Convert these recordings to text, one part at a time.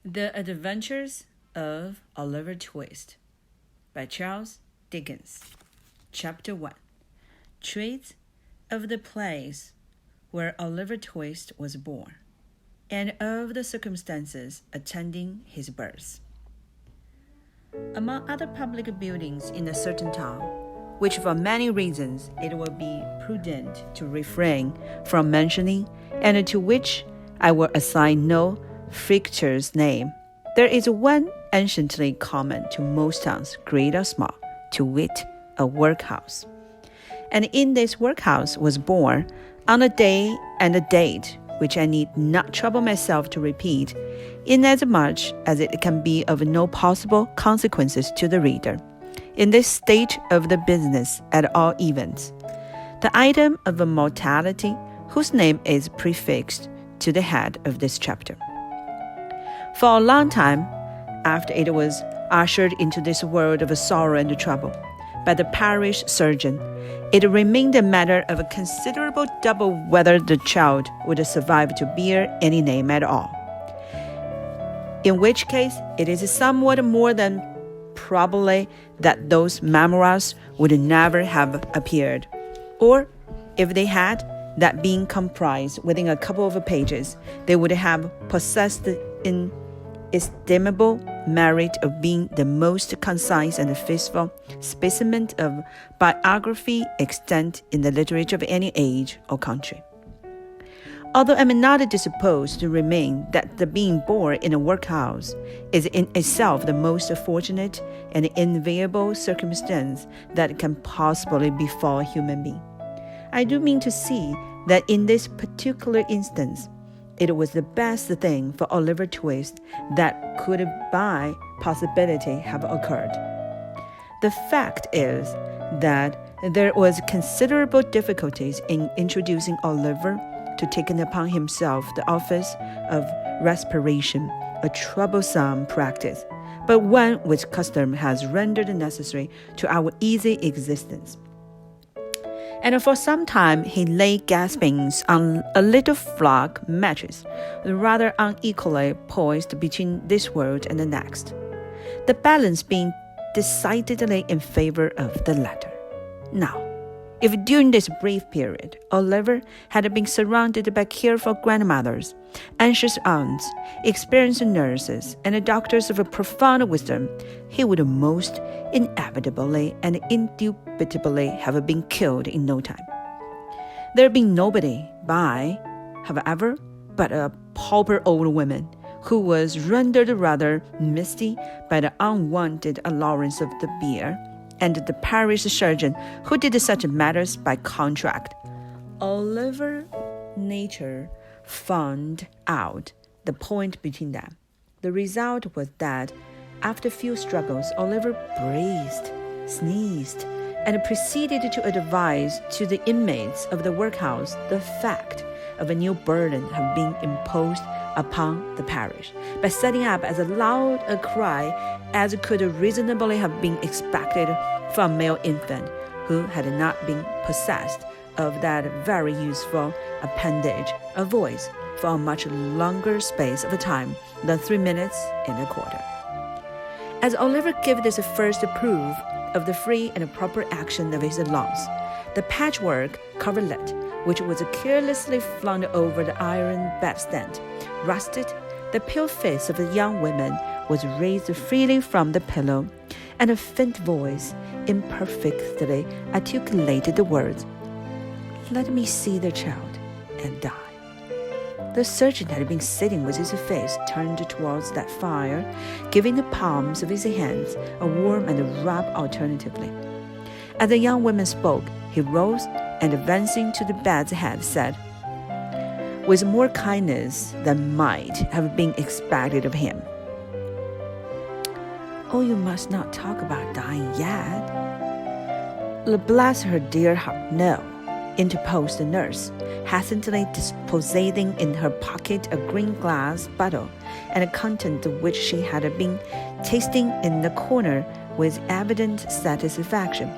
The Adventures of Oliver Twist by Charles Dickens. Chapter 1. Traits of the place where Oliver Twist was born, and of the circumstances attending his birth. Among other public buildings in a certain town, which for many reasons it will be prudent to refrain from mentioning, and to which I will assign no fictitious name, there is one anciently common to most towns, great or small, to wit, a workhouse. And in this workhouse was born, on a day and a date which I need not trouble myself to repeat, inasmuch as it can be of no possible consequences to the reader, in this state of the business at all events, the item of a mortality whose name is prefixed to the head of this chapter. For a long time, after it was ushered into this world of sorrow and trouble by the parish surgeon, it remained a matter of considerable doubt whether the child would survive to bear any name at all. In which case, it is somewhat more than probably that those memoirs would never have appeared, or if they had, that being comprised within a couple of pages, they would have possessed the inestimable merit of being the most concise and faithful specimen of biography extant in the literature of any age or country. Although I am not disposed to remain that the being born in a workhouse is in itself the most fortunate and enviable circumstance that can possibly befall a human being, I do mean to see that in this particular instance, it was the best thing for Oliver Twist that could by possibility have occurred. The fact is that there was considerable difficulties in introducing Oliver to taking upon himself the office of respiration, a troublesome practice, but one which custom has rendered necessary to our easy existence. And for some time he lay gasping on a little flock mattress, rather unequally poised between this world and the next, the balance being decidedly in favor of the latter. Now, if during this brief period Oliver had been surrounded by careful grandmothers, anxious aunts, experienced nurses, and doctors of profound wisdom, he would most inevitably and indubitably have been killed in no time. There being nobody by, however, but a pauper old woman, who was rendered rather misty by the unwonted allowance of the beer, and the parish surgeon who did such matters by contract, Oliver nature found out the point between them. The result was that after a few struggles, Oliver breathed, sneezed, and proceeded to advise to the inmates of the workhouse the fact of a new burden having been imposed upon the parish, by setting up as loud a cry as could reasonably have been expected from a male infant who had not been possessed of that very useful appendage, a voice, for a much longer space of time than 3 minutes and a quarter. As Oliver gave this first proof of the free and proper action of his lungs, the patchwork coverlet, which was carelessly flung over the iron bedstead, rusted. The pale face of the young woman was raised freely from the pillow, and a faint voice imperfectly articulated the words, "Let me see the child and die." The surgeon had been sitting with his face turned towards that fire, giving the palms of his hands a warm and a rub alternatively. As the young woman spoke, he rose and, advancing to the bed's head, said, with more kindness than might have been expected of him, "Oh, you must not talk about dying yet." "Bless her dear heart, no," interposed the nurse, hastily disposing in her pocket a green glass bottle, and a content which she had been tasting in the corner with evident satisfaction.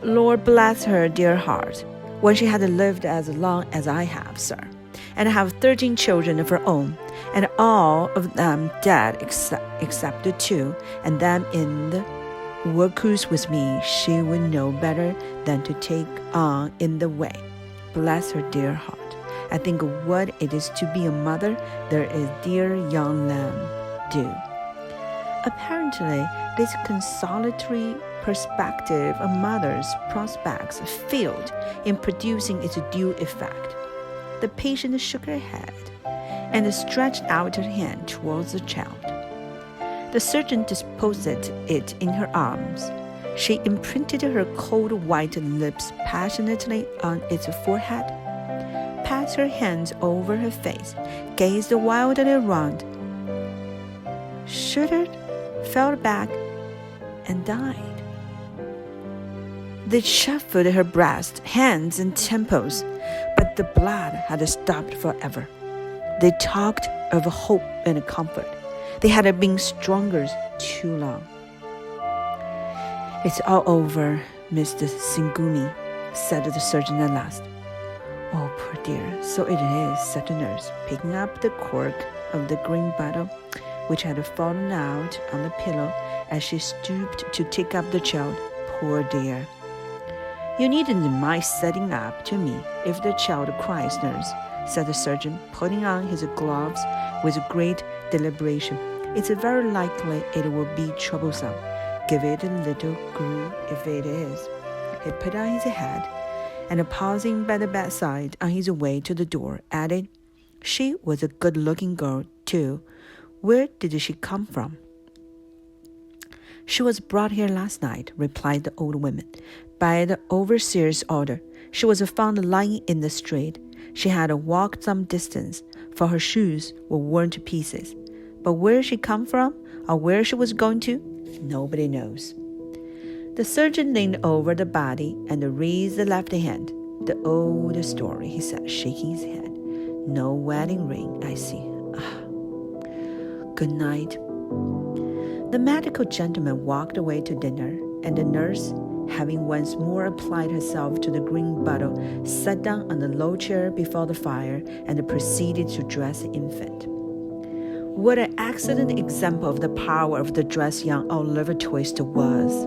"Lord bless her dear heart, when she had lived as long as I have, sir, and have 13 children of her own, and all of them dead except the two, and them in the workhouse with me, she would know better than to take on in the way. Bless her dear heart. I think what it is to be a mother, there is dear young lamb do. Apparently, this consolatory perspective of mother's prospects failed in producing its due effect. The patient shook her head and stretched out her hand towards the child. The surgeon disposed it in her arms. She imprinted her cold white lips passionately on its forehead, passed her hands over her face, gazed wildly around, shuddered, fell back, and died. They shuffled her breast, hands, and temples, but the blood had stopped forever. They talked of hope and comfort. They had been stronger too long. It's all over, Mr. Singumi, said the surgeon at last. Oh, poor dear, so it is, said the nurse, picking up the cork of the green bottle, which had fallen out on the pillow as she stooped to take up the child. Poor dear. You needn't mind setting up to me if the child cries, nurse, said the surgeon, putting on his gloves with great deliberation. It's very likely it will be troublesome. Give it a little glue if it is. He put on his hat, and pausing by the bedside on his way to the door, added, She was a good-looking girl, too. Where did she come from? She was brought here last night, replied the old woman, by the overseer's order. She was found lying in the street. She had walked some distance, for her shoes were worn to pieces. But where she come from, or where she was going to, nobody knows. The surgeon leaned over the body and raised the left hand. The old story, he said, shaking his head. No wedding ring, I see. Good night. The medical gentleman walked away to dinner, and the nurse, having once more applied herself to the green bottle, sat down on the low chair before the fire and proceeded to dress the infant. What an excellent example of the power of the dress young Oliver Twist was.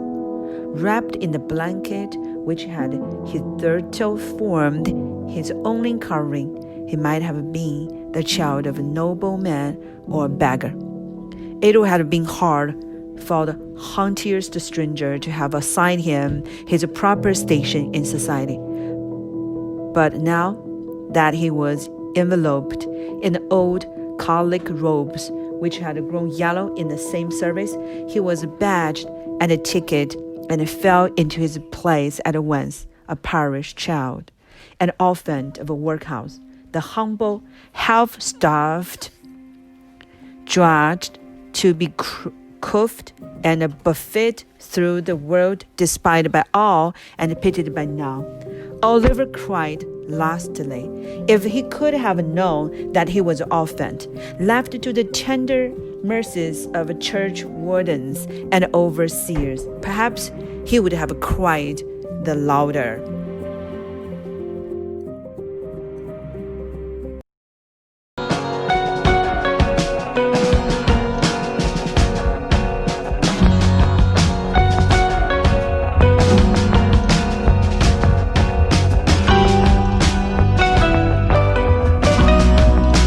Wrapped in the blanket which had hitherto formed his only covering, he might have been the child of a nobleman or a beggar. It would have been hard for the haughtiest stranger to have assigned him his proper station in society. But now that he was enveloped in the old colic robes which had grown yellow in the same service, he was badged and a ticket and fell into his place at once, a parish child, an orphan of a workhouse, the humble, half-starved, drudged to be cuffed and buffeted through the world, despised by all and pitied by none. Oliver cried lustily. If he could have known that he was orphaned, left to the tender mercies of church wardens and overseers, perhaps he would have cried the louder.